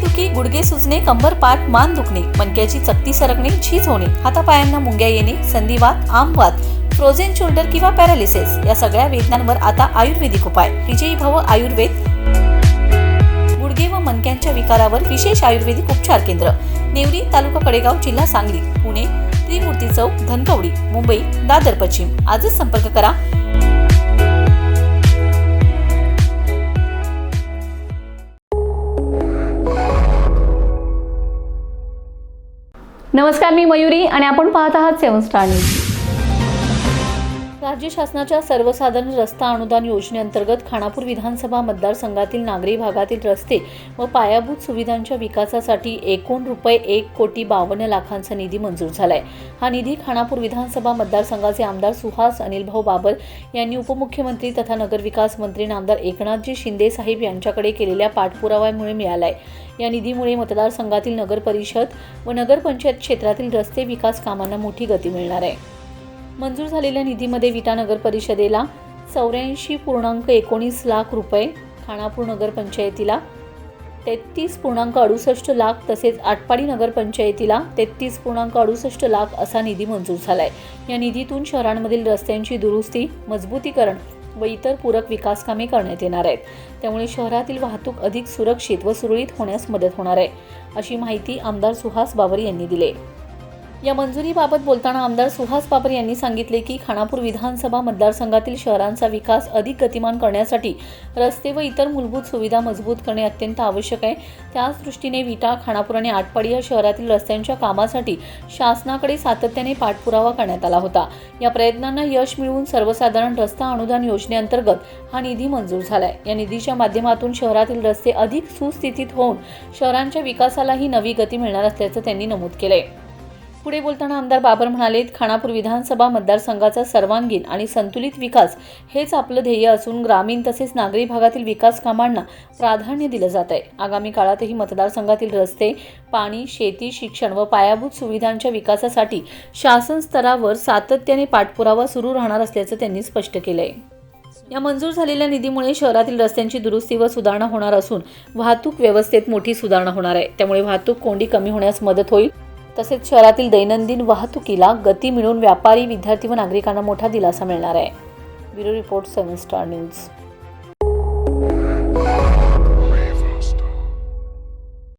डोकेदुखी, गुडघे सुजणे, कंबर पाठ मान दुखणे, मणक्याची चकती सरकणे, झीज होणे, हातापायांना मुंग्या येणे, संधिवात, आमवात, फ्रोझन शोल्डर किंवा पॅरालिसिस या सगळ्या वेदनांवर आता आयुर्वेदिक उपाय. विजयी भव आयुर्वेद. गुडघे व मणक्यांच्या विकारावर विशेष आयुर्वेदिक उपचार केंद्र. नेवरी, तालुका कडेगाव, जिल्हा सांगली. पुणे त्रिमूर्ती चौक, धनकवडी. मुंबई दादर पश्चिम. आजच संपर्क करा. नमस्कार, मी मयुरी आणि आपण पाहत आहात 7 स्टार न्यूज. राज्य शासनाच्या सर्वसाधारण रस्ता अनुदान योजनेअंतर्गत खानापूर विधानसभा मतदारसंघातील नागरी भागातील रस्ते व पायाभूत सुविधांच्या विकासासाठी एकूण रुपये 1,52,00,000 निधी मंजूर झालाय. हा निधी खानापूर विधानसभा मतदारसंघाचे आमदार सुहास अनिलभाऊ बाबर यांनी उपमुख्यमंत्री तथा नगरविकास मंत्री नामदार एकनाथजी शिंदे साहेब यांच्याकडे केलेल्या पाठपुराव्यामुळे मिळालाय. या निधीमुळे मतदारसंघातील नगर परिषद व नगरपंचायत क्षेत्रातील रस्ते विकास कामांना मोठी गती मिळणार आहे. मंजूर झालेल्या निधीमध्ये विटा नगर परिषदेला 84.19 लाख रुपये, खानापूर नगर पंचायतीला 33.68 लाख तसेच आटपाडी नगर पंचायतीला 33.68 लाख असा निधी मंजूर झालाय. या निधीतून शहरांमधील रस्त्यांची दुरुस्ती, मजबूतीकरण व इतर पूरक विकास कामे करण्यात येणार आहेत. त्यामुळे शहरातील वाहतूक अधिक सुरक्षित व सुरळीत होण्यास मदत होणार आहे, अशी माहिती आमदार सुहास बाबर यांनी दिली. या मंजुरीबाबत बोलताना आमदार सुहास बाबर यांनी सांगितले की खानापूर विधानसभा मतदारसंघातील शहरांचा विकास अधिक गतिमान करण्यासाठी रस्ते व इतर मूलभूत सुविधा मजबूत करणे अत्यंत आवश्यक आहे. त्याच दृष्टीने विटा, खानापूर आणि आटपाडी या शहरातील रस्त्यांच्या कामासाठी शासनाकडे सातत्याने पाठपुरावा करण्यात आला होता. या प्रयत्नांना यश मिळवून सर्वसाधारण रस्ता अनुदान योजनेअंतर्गत हा निधी मंजूर झालाय. या निधीच्या माध्यमातून शहरातील रस्ते अधिक सुस्थितीत होऊन शहरांच्या विकासालाही नवी गती मिळणार असल्याचं त्यांनी नमूद केलंय. पुढे बोलताना आमदार बाबर म्हणाले, खानापूर विधानसभा मतदारसंघाचा सर्वांगीण आणि संतुलित विकास हेच आपलं ध्येय असून ग्रामीण तसेच नागरी भागातील विकास कामांना प्राधान्य दिलं जात आहे. आगामी काळातही मतदारसंघातील रस्ते, पाणी, शेती, शिक्षण व पायाभूत सुविधांच्या विकासासाठी शासन स्तरावर सातत्याने पाठपुरावा सुरू राहणार असल्याचं त्यांनी स्पष्ट केलंय. या मंजूर झालेल्या निधीमुळे शहरातील रस्त्यांची दुरुस्ती व सुधारणा होणार असून वाहतूक व्यवस्थेत मोठी सुधारणा होणार आहे. त्यामुळे वाहतूक कोंडी कमी होण्यास मदत होईल. तसेच शहरातील दैनंदिन वाहतुकीला गती मिळून व्यापारी, विद्यार्थी व नागरिकांना मोठा दिलासा मिळणार आहे. Bureau report 7 star news.